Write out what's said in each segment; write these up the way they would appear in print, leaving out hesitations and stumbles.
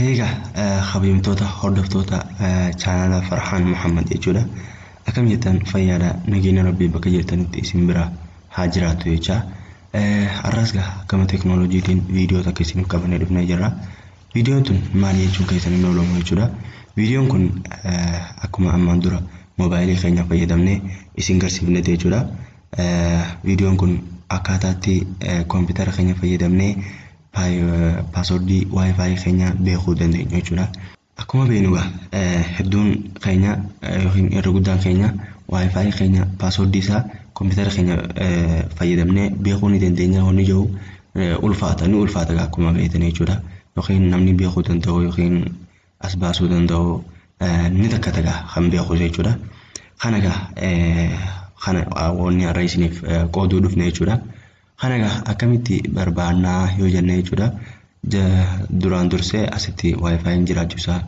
هيجا خبيمتوتا هردفتوتا channel فرحان محمد يجودا أكم يتن فيادا نجينا ربي بكجيتن تيسين برا هاجراتو يجا الرسغا كما تكنولوجي تين فيديو تكيسين كفن ربنا جرا فيديو تن مالي يجون كيسن نولو يجودا فيديو كن أكما أمان درا موبايلي خينا فيدامني إسين غرسيبنا تيجودا فيديو كن أكاتاتي كمبيوتر خينا فيدامني password wifi keenya beekuu dandeenya jechuudha. Akkuma beeknuga hedduun keenya yookiin irra guddaan keenya wifi keenya password isaa kompiitara keenya fayyadamnee beekuu ni dandeenya. Honni jiru ulfaata akkuma beektan jechuudha. Yookiin namni beekuu danda'u yookiin as baasuu danda'u ni takka kan beeku jechuudha. Kana wanni har'a isiniif qooduu dhufne jechuudha. Kanaga akkamitti barbaannaa yoo jenne jechuudha. Duraan dursee asitti wifi jiraachuusaa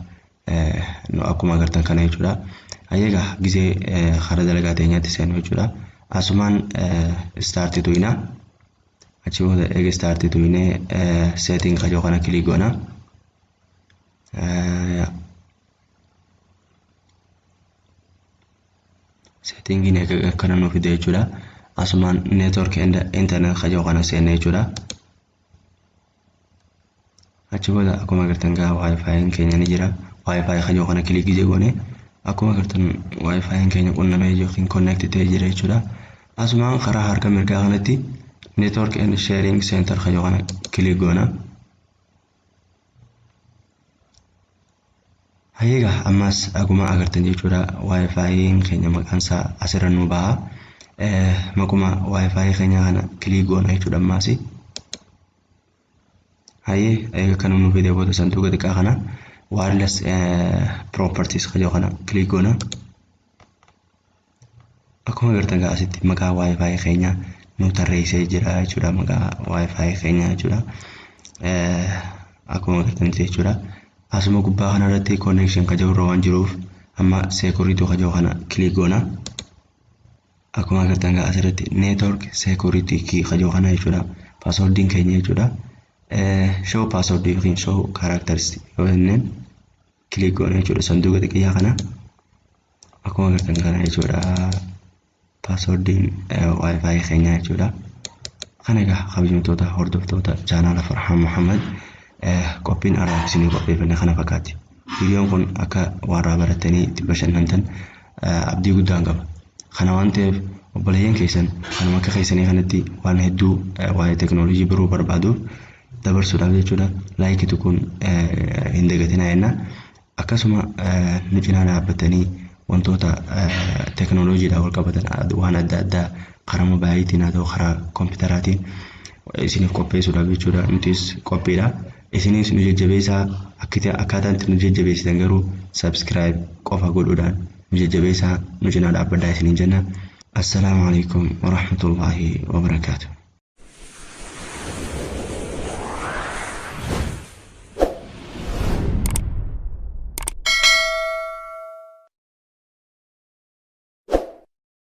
akkuma agartan kana jechuudha. Ayyaga gisee karaa dalagaa teenyaatti seenu jechuudha. Asumaan start tuyna achi booda eega start tuyne setting qajoo kana kilik goona. Settingin eega kana nuuf fide jechuudha. Asumaan network and internet qajoo kana seenne jechuudha. Achi booda akkuma agartan gaa wifi keenya ni jira. Wifi qajoo kana kilik gisee goone akkuma agartan wifi keenya qunnamee yookiin connect ta'ee jira jechuudha. Asumaan karaa harka mirgaa kanatti network and sharing center qajoo kana kilik goona. Hayyaga ammas akkuma agartan jechuudha wifi keenya maqaan isaa asirra nu baha. Makuma wifi keenya kana kilik goona jechuudha ammaasi. Eega kan nu fide booda sanduuqa xiqqaa kana wireless properties qajoo kana kilik goona. Akkuma agartan gaa asitti maqaa wifi keenya nu tarreessee jira jechuudha. Maqaa wifi keenya jechuudha. Akkuma agartan jechuudha. Asuma gubbaa kana irratti connection qajoo irra waan jiruuf amma security qajoo kana kilik goona. Akkuma agartan gaa asirratti network security key qajoo kana jechuudha. Passwordin keenya jechuudha. Show password yookiin show characters yoo jenneen kilik goona jechuudha sanduuqa xiqqaa kana. Akkuma agartan kana jechuudha passwordin wifi keenya jechuudha. Kana egaa kabajamtoota hordoftoota channel Farhaan Muhammad qophiin argaa isinii qopheeffanne kana fakkaatti. Viidiyoon kun akka warraa baratanii itti bashannantan abdii guddaan qaba. Kana waan ta'eef obboleeyyan keessan kanuma akka keessanii kanatti waan hedduu waa'ee teknooloojii biroo barbaaduuf dabarsuudhaaf jechuudha. Laayikiitu kun hin dagatinaa jenna. Akkasuma nu cinaa dhaabbatanii wantoota teknooloojiidhaan wal qabatan waan adda addaa karaa moobaayiliitiin haa ta'u karaa kompiitaraatiin isiniif qopheessuudhaaf jechuudha. Nutis qophiidha. Isinis nu jajjabeessaa akkaataan nu jajjabeessitan garuu subscribe qofa godhuudhaan nu jajjabeessaa nu cinaa dhaabbadhaa isiniin jenna. Assalaamu alaikum wa rahmatullahi wa barakaatuh.